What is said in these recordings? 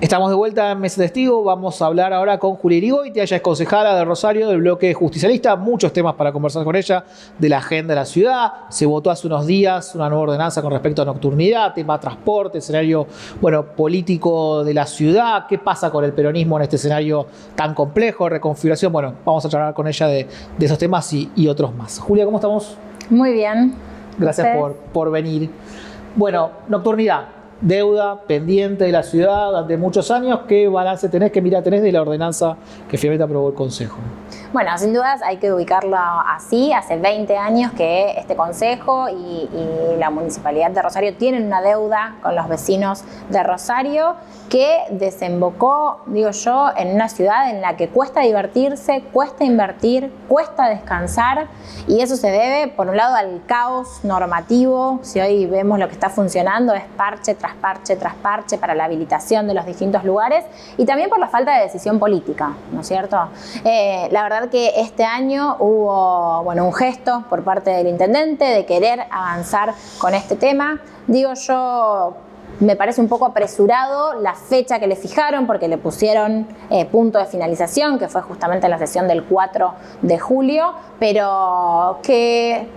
Estamos de vuelta en Mesa Testigo. Vamos a hablar ahora con Julia Irigoyen. Ella es concejala de Rosario del bloque justicialista. Muchos temas para conversar con ella de la agenda de la ciudad. Se votó hace unos días una nueva ordenanza con respecto a nocturnidad, tema transporte, escenario político de la ciudad. ¿Qué pasa con el peronismo en este escenario tan complejo, reconfiguración? Bueno, vamos a charlar con ella de esos temas y otros más. Julia, ¿cómo estamos? Muy bien. Gracias por venir. Bueno, nocturnidad. Deuda pendiente de la ciudad durante muchos años. ¿Qué balance tenés, qué mirada tenés de la ordenanza que finalmente aprobó el Consejo? Bueno, sin dudas hay que ubicarlo así. Hace 20 años que este Consejo y la Municipalidad de Rosario tienen una deuda con los vecinos de Rosario que desembocó, digo yo, en una ciudad en la que cuesta divertirse, cuesta invertir, cuesta descansar, y eso se debe, por un lado, al caos normativo. Si hoy vemos lo que está funcionando, es parche tras parche tras parche para la habilitación de los distintos lugares, y también por la falta de decisión política, ¿no es cierto? La verdad que este año hubo un gesto por parte del intendente de querer avanzar con este tema. Digo yo, me parece un poco apresurado la fecha que le fijaron, porque le pusieron punto de finalización, que fue justamente en la sesión del 4 de julio, pero que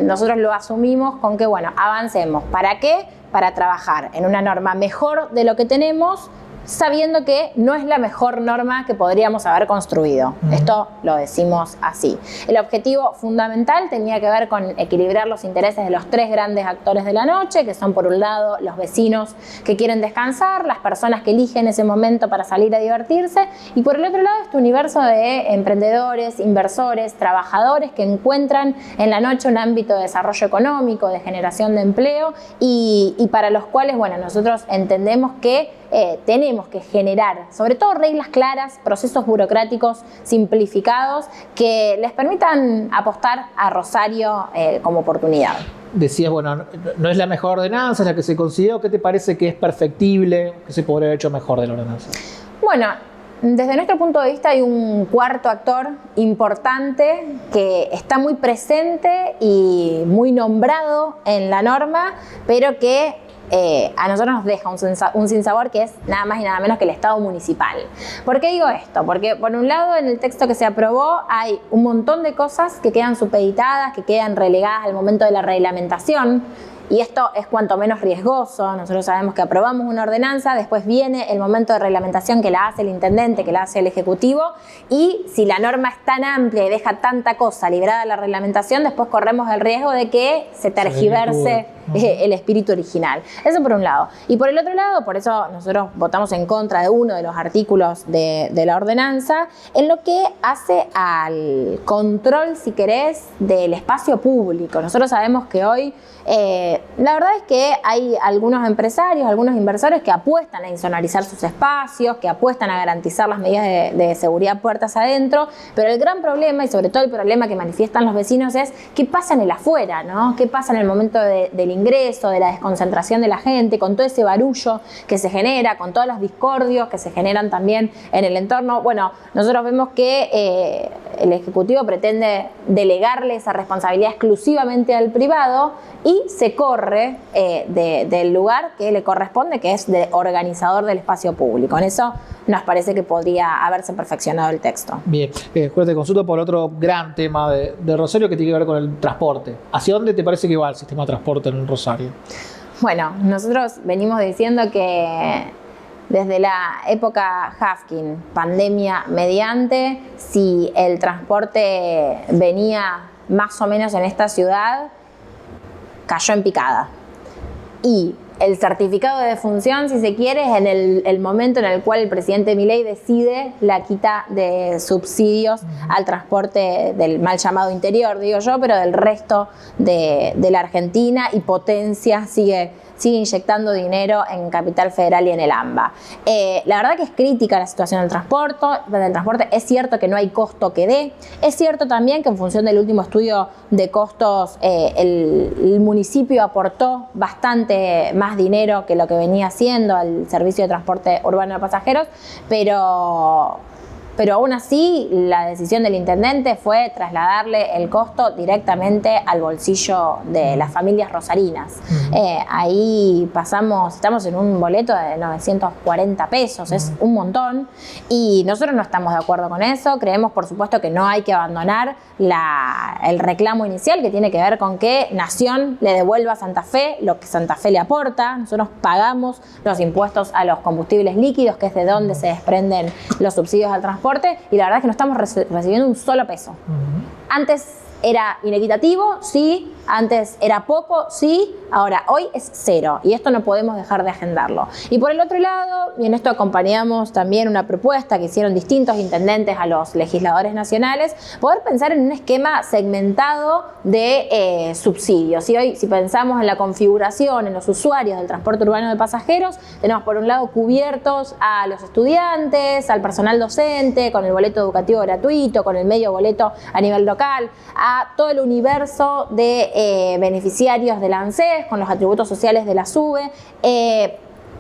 nosotros lo asumimos con que, avancemos. ¿Para qué? Para trabajar en una norma mejor de lo que tenemos, sabiendo que no es la mejor norma que podríamos haber construido. Esto lo decimos así. El objetivo fundamental tenía que ver con equilibrar los intereses de los tres grandes actores de la noche, que son, por un lado, los vecinos que quieren descansar, las personas que eligen ese momento para salir a divertirse, y por el otro lado, este universo de emprendedores, inversores, trabajadores que encuentran en la noche un ámbito de desarrollo económico, de generación de empleo, y para los cuales, nosotros entendemos que tenemos que generar, sobre todo, reglas claras, procesos burocráticos simplificados que les permitan apostar a Rosario como oportunidad. Decías, no es la mejor ordenanza, es la que se consideró. ¿Qué te parece que es perfectible, que se podría haber hecho mejor de la ordenanza? Desde nuestro punto de vista hay un cuarto actor importante que está muy presente y muy nombrado en la norma, pero que a nosotros nos deja un sinsabor, que es nada más y nada menos que el Estado municipal. ¿Por qué digo esto? Porque, por un lado, en el texto que se aprobó hay un montón de cosas que quedan supeditadas, que quedan relegadas al momento de la reglamentación. Y esto es cuanto menos riesgoso. Nosotros sabemos que aprobamos una ordenanza, después viene el momento de reglamentación que la hace el intendente, que la hace el ejecutivo, y si la norma es tan amplia y deja tanta cosa librada de la reglamentación, después corremos el riesgo de que se tergiverse el espíritu original. Eso por un lado. Y por el otro lado, por eso nosotros votamos en contra de uno de los artículos de la ordenanza, en lo que hace al control, si querés, del espacio público. Nosotros sabemos que hoy la verdad es que hay algunos empresarios, algunos inversores que apuestan a insonorizar sus espacios, que apuestan a garantizar las medidas de seguridad puertas adentro, pero el gran problema, y sobre todo el problema que manifiestan los vecinos, es qué pasa en el afuera, ¿no? ¿Qué pasa en el momento del ingreso, de la desconcentración de la gente, con todo ese barullo que se genera, con todos los discordios que se generan también en el entorno? Nosotros vemos que el Ejecutivo pretende delegarle esa responsabilidad exclusivamente al privado y se corre del lugar que le corresponde, que es de organizador del espacio público. En eso nos parece que podría haberse perfeccionado el texto. Bien, Julia, te consulto por otro gran tema de Rosario que tiene que ver con el transporte. ¿Hacia dónde te parece que va el sistema de transporte en Rosario? Nosotros venimos diciendo que desde la época Hafkin, pandemia mediante, si el transporte venía más o menos en esta ciudad, cayó en picada. Y el certificado de defunción, si se quiere, es en el momento en el cual el presidente Milei decide la quita de subsidios al transporte del mal llamado interior, digo yo, pero del resto de la Argentina, y potencia sigue inyectando dinero en Capital Federal y en el AMBA. La verdad que es crítica la situación del transporte. Es cierto que no hay costo que dé. Es cierto también que, en función del último estudio de costos, el municipio aportó bastante más dinero que lo que venía haciendo al servicio de transporte urbano de pasajeros, pero pero aún así la decisión del intendente fue trasladarle el costo directamente al bolsillo de las familias rosarinas. Ahí estamos en un boleto de 940 pesos, es un montón, y nosotros no estamos de acuerdo con eso. Creemos, por supuesto, que no hay que abandonar el reclamo inicial, que tiene que ver con que Nación le devuelva a Santa Fe lo que Santa Fe le aporta. Nosotros pagamos los impuestos a los combustibles líquidos, que es de donde se desprenden los subsidios al transporte, y la verdad es que no estamos recibiendo un solo peso. Antes era inequitativo, sí. Antes era poco, sí. Ahora, hoy es cero. Y esto no podemos dejar de agendarlo. Y por el otro lado, y en esto acompañamos también una propuesta que hicieron distintos intendentes a los legisladores nacionales, poder pensar en un esquema segmentado de subsidios. Y hoy, si pensamos en la configuración, en los usuarios del transporte urbano de pasajeros, tenemos por un lado cubiertos a los estudiantes, al personal docente, con el boleto educativo gratuito, con el medio boleto a nivel local, a todo el universo de beneficiarios del ANSES, con los atributos sociales de la SUBE,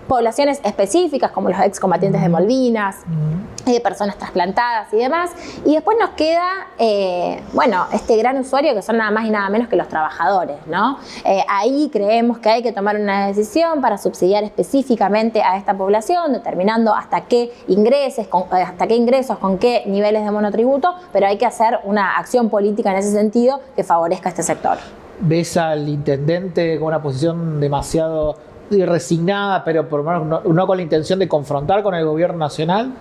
poblaciones específicas como los excombatientes de Malvinas, personas trasplantadas y demás. Y después nos queda, este gran usuario que son nada más y nada menos que los trabajadores, ¿no? Ahí creemos que hay que tomar una decisión para subsidiar específicamente a esta población, determinando hasta qué ingresos, con qué niveles de monotributo, pero hay que hacer una acción política en ese sentido que favorezca a este sector. ¿Ves al intendente con una posición demasiado resignada, pero por lo menos no con la intención de confrontar con el gobierno nacional?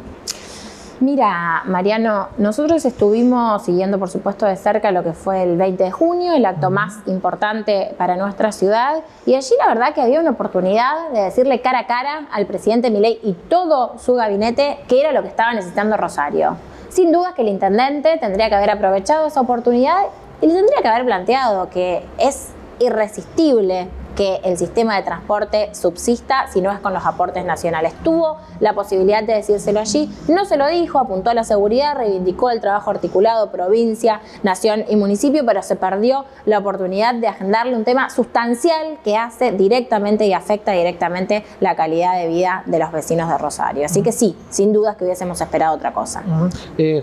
Mira, Mariano, nosotros estuvimos siguiendo, por supuesto, de cerca lo que fue el 20 de junio, el acto más importante para nuestra ciudad, y allí la verdad que había una oportunidad de decirle cara a cara al presidente Milei y todo su gabinete qué era lo que estaba necesitando Rosario. Sin duda que el intendente tendría que haber aprovechado esa oportunidad y le tendría que haber planteado que es irresistible que el sistema de transporte subsista si no es con los aportes nacionales. Tuvo la posibilidad de decírselo allí, no se lo dijo, apuntó a la seguridad, reivindicó el trabajo articulado provincia, nación y municipio, pero se perdió la oportunidad de agendarle un tema sustancial que hace directamente y afecta directamente la calidad de vida de los vecinos de Rosario. Así que sí, sin dudas que hubiésemos esperado otra cosa.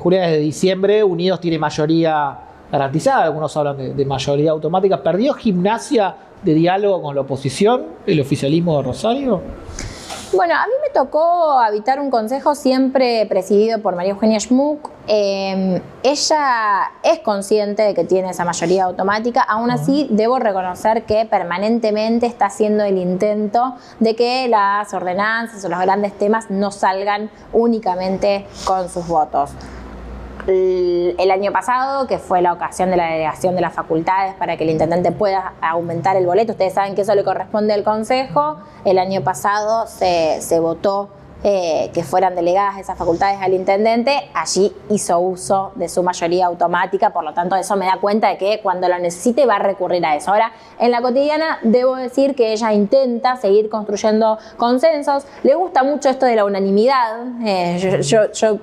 Julia, desde diciembre Unidos tiene mayoría garantizada, algunos hablan de mayoría automática. ¿Perdió Gimnasia de diálogo con la oposición, el oficialismo de Rosario? Bueno, a mí me tocó habitar un consejo siempre presidido por María Eugenia Schmuck. Ella es consciente de que tiene esa mayoría automática, aún así debo reconocer que permanentemente está haciendo el intento de que las ordenanzas o los grandes temas no salgan únicamente con sus votos. El año pasado, que fue la ocasión de la delegación de las facultades para que el intendente pueda aumentar el boleto, ustedes saben que eso le corresponde al Consejo, el año pasado se votó que fueran delegadas esas facultades al intendente, allí hizo uso de su mayoría automática, por lo tanto eso me da cuenta de que cuando lo necesite va a recurrir a eso. Ahora, en la cotidiana debo decir que ella intenta seguir construyendo consensos, le gusta mucho esto de la unanimidad, yo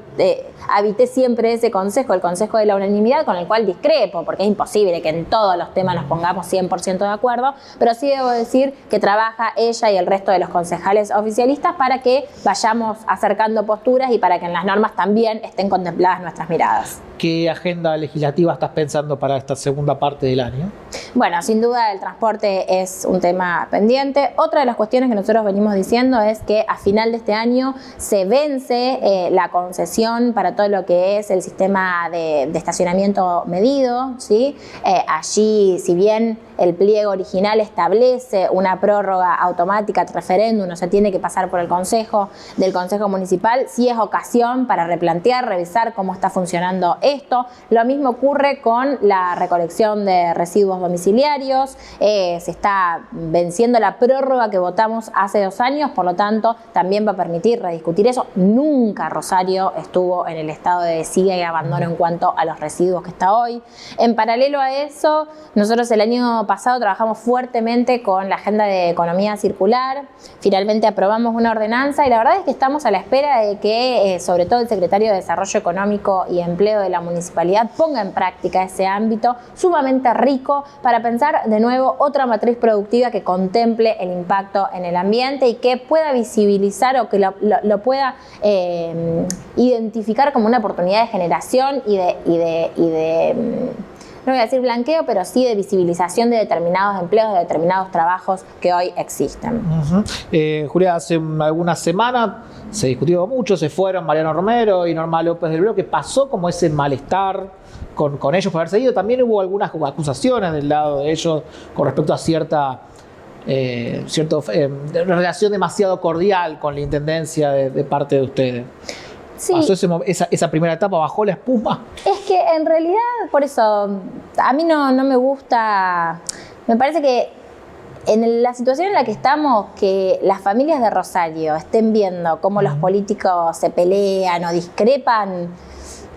habité siempre ese consejo, el consejo de la unanimidad, con el cual discrepo, porque es imposible que en todos los temas nos pongamos 100% de acuerdo, pero sí debo decir que trabaja ella y el resto de los concejales oficialistas para que vayamos acercando posturas y para que en las normas también estén contempladas nuestras miradas. ¿Qué agenda legislativa estás pensando para esta segunda parte del año? Bueno, sin duda el transporte es un tema pendiente. Otra de las cuestiones que nosotros venimos diciendo es que a final de este año se vence la concesión para todo lo que es el sistema de estacionamiento medido, ¿sí? Allí, si bien el pliego original establece una prórroga automática de referéndum, o sea, tiene que pasar por el Consejo Municipal, sí es ocasión para replantear, revisar cómo está funcionando esto. Lo mismo ocurre con la recolección de residuos domiciliarios, se está venciendo la prórroga que votamos hace 2 años, por lo tanto también va a permitir rediscutir eso. Nunca Rosario estuvo en el estado de desidia y abandono en cuanto a los residuos que está hoy. En paralelo a eso, nosotros el año pasado trabajamos fuertemente con la agenda de economía circular, finalmente aprobamos una ordenanza y la verdad es que estamos a la espera de que, sobre todo el Secretario de Desarrollo Económico y Empleo de la Municipalidad, ponga en práctica ese ámbito sumamente rico para pensar de nuevo otra matriz productiva que contemple el impacto en el ambiente y que pueda visibilizar o que lo pueda identificar como una oportunidad de generación y de no voy a decir blanqueo, pero sí de visibilización de determinados empleos, de determinados trabajos que hoy existen. Julia, hace algunas semanas se discutió mucho, se fueron Mariano Romero y Norma López del Bloque. ¿Pasó como ese malestar con ellos por haber seguido? También hubo algunas acusaciones del lado de ellos con respecto a cierta relación demasiado cordial con la intendencia de parte de ustedes. Sí. ¿Pasó esa primera etapa? ¿Bajó la espuma? Es que en realidad, por eso, a mí no me gusta, me parece que en la situación en la que estamos, que las familias de Rosario estén viendo cómo los políticos se pelean o discrepan,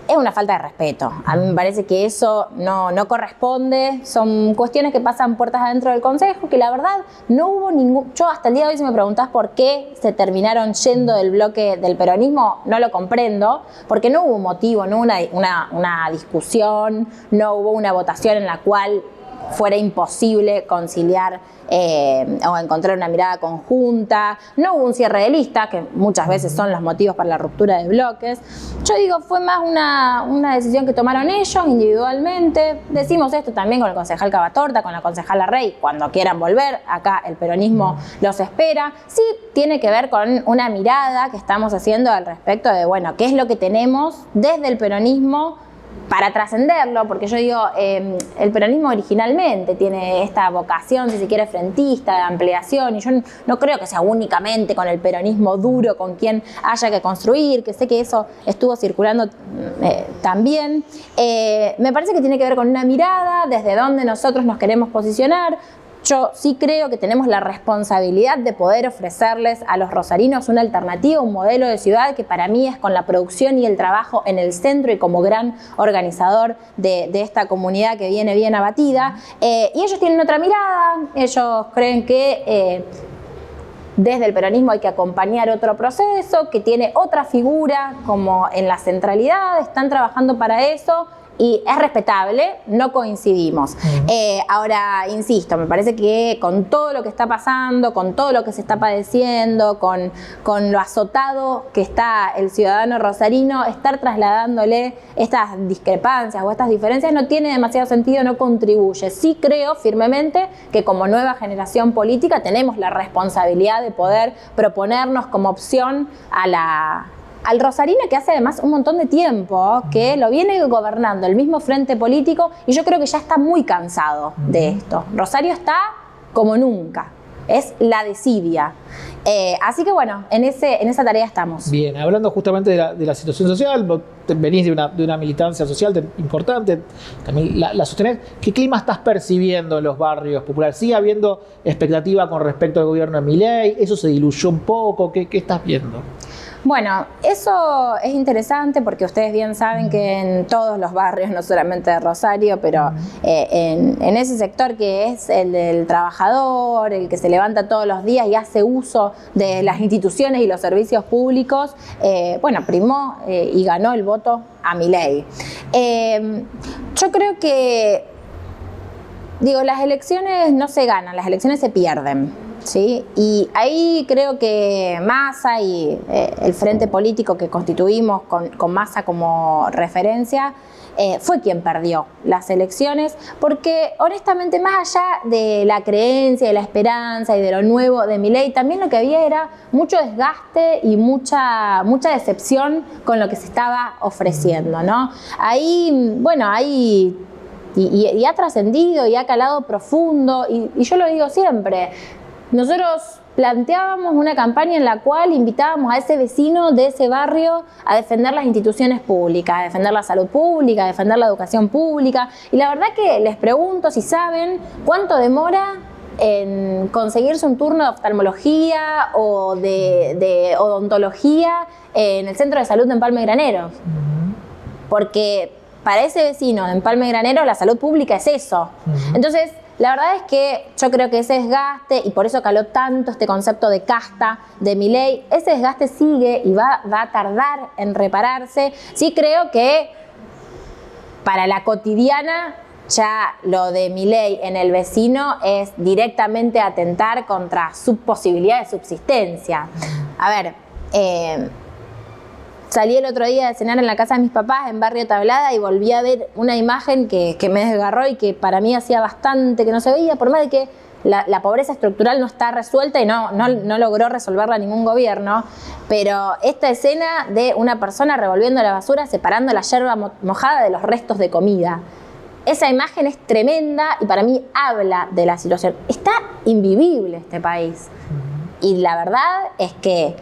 es una falta de respeto. A mí me parece que eso no corresponde. Son cuestiones que pasan puertas adentro del Consejo, que la verdad no hubo ningún... Yo hasta el día de hoy, si me preguntás por qué se terminaron yendo del bloque del peronismo, no lo comprendo, porque no hubo motivo, no hubo una discusión, no hubo una votación en la cual fuera imposible conciliar o encontrar una mirada conjunta. No hubo un cierre de lista, que muchas veces son los motivos para la ruptura de bloques. Yo digo, fue más una decisión que tomaron ellos individualmente. Decimos esto también con el concejal Cavatorta, con la concejala Rey, cuando quieran volver, acá el peronismo los espera. Sí tiene que ver con una mirada que estamos haciendo al respecto de, bueno, qué es lo que tenemos desde el peronismo para trascenderlo, porque yo digo, el peronismo originalmente tiene esta vocación, si se quiere, frentista, de ampliación, y yo no creo que sea únicamente con el peronismo duro con quien haya que construir, que sé que eso estuvo circulando también. Me parece que tiene que ver con una mirada, desde donde nosotros nos queremos posicionar. Yo sí creo que tenemos la responsabilidad de poder ofrecerles a los rosarinos una alternativa, un modelo de ciudad que para mí es con la producción y el trabajo en el centro y como gran organizador de esta comunidad que viene bien abatida. Y ellos tienen otra mirada, ellos creen que desde el peronismo hay que acompañar otro proceso, que tiene otra figura como en la centralidad, están trabajando para eso. Y es respetable, no coincidimos. Ahora, insisto, me parece que con todo lo que está pasando, con todo lo que se está padeciendo, con lo azotado que está el ciudadano rosarino, estar trasladándole estas discrepancias o estas diferencias no tiene demasiado sentido, no contribuye. Sí creo firmemente que como nueva generación política tenemos la responsabilidad de poder proponernos como opción al rosarino, que hace además un montón de tiempo que lo viene gobernando el mismo frente político, y yo creo que ya está muy cansado de esto. Rosario está como nunca, es la desidia. Así que bueno, en esa tarea estamos. Bien, hablando justamente de la situación social, vos venís de una militancia social importante, también la sostenés. ¿Qué clima estás percibiendo en los barrios populares? ¿Sigue habiendo expectativa con respecto al gobierno de Milei? ¿Eso se diluyó un poco? ¿Qué estás viendo? Bueno, eso es interesante porque ustedes bien saben que en todos los barrios, no solamente de Rosario, pero en ese sector que es el del trabajador, el que se levanta todos los días y hace uso de las instituciones y los servicios públicos, bueno, primó y ganó el voto a Milei. Yo creo que, las elecciones no se ganan, las elecciones se pierden. ¿Sí? Y ahí creo que Massa y el frente político que constituimos con Massa como referencia fue quien perdió las elecciones, porque honestamente, más allá de la creencia, de la esperanza y de lo nuevo de Milei, también lo que había era mucho desgaste y mucha decepción con lo que se estaba ofreciendo, ¿no? Ahí, bueno, y ha trascendido y ha calado profundo, y yo lo digo siempre. Nosotros planteábamos una campaña en la cual invitábamos a ese vecino de ese barrio a defender las instituciones públicas, a defender la salud pública, a defender la educación pública. Y la verdad que les pregunto si saben cuánto demora en conseguirse un turno de oftalmología o de odontología en el centro de salud de Empalme Graneros. Porque para ese vecino de Empalme Graneros la salud pública es eso. Entonces, La verdad es que yo creo que ese desgaste, y por eso caló tanto este concepto de casta de Milei, ese desgaste sigue y va a tardar en repararse. Sí creo que para la cotidiana ya lo de Milei en el vecino es directamente atentar contra su posibilidad de subsistencia. A ver, salí el otro día de cenar en la casa de mis papás en Barrio Tablada y volví a ver una imagen que me desgarró y que para mí hacía bastante que no se veía, por más de que la pobreza estructural no está resuelta y no logró resolverla ningún gobierno, pero esta escena de una persona revolviendo la basura, separando la yerba mojada de los restos de comida. Esa imagen es tremenda y para mí habla de la situación. Está invivible este país. Y la verdad es que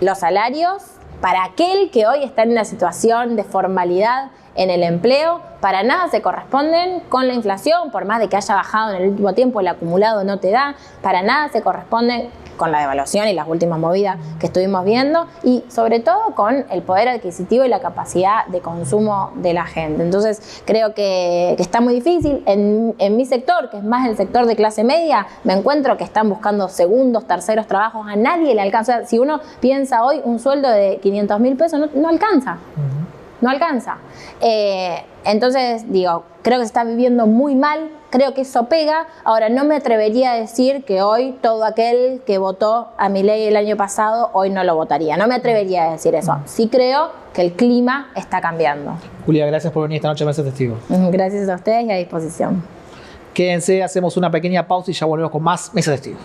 los salarios, para aquel que hoy está en una situación de formalidad en el empleo, para nada se corresponden con la inflación, por más de que haya bajado en el último tiempo, el acumulado no te da, para nada se corresponden con la devaluación y las últimas movidas que estuvimos viendo, y sobre todo con el poder adquisitivo y la capacidad de consumo de la gente. Entonces creo que está muy difícil. En mi sector, que es más el sector de clase media, me encuentro que están buscando segundos, terceros trabajos, a nadie le alcanza. O sea, si uno piensa hoy un sueldo de 500.000 pesos, no alcanza. No alcanza. Entonces, digo, creo que se está viviendo muy mal, creo que eso pega. Ahora, no me atrevería a decir que hoy todo aquel que votó a Milei el año pasado, hoy no lo votaría. No me atrevería a decir eso. Sí creo que el clima está cambiando. Julia, gracias por venir esta noche a Mesa Testigo. Gracias a ustedes y a disposición. Quédense, hacemos una pequeña pausa y ya volvemos con más Mesa Testigo.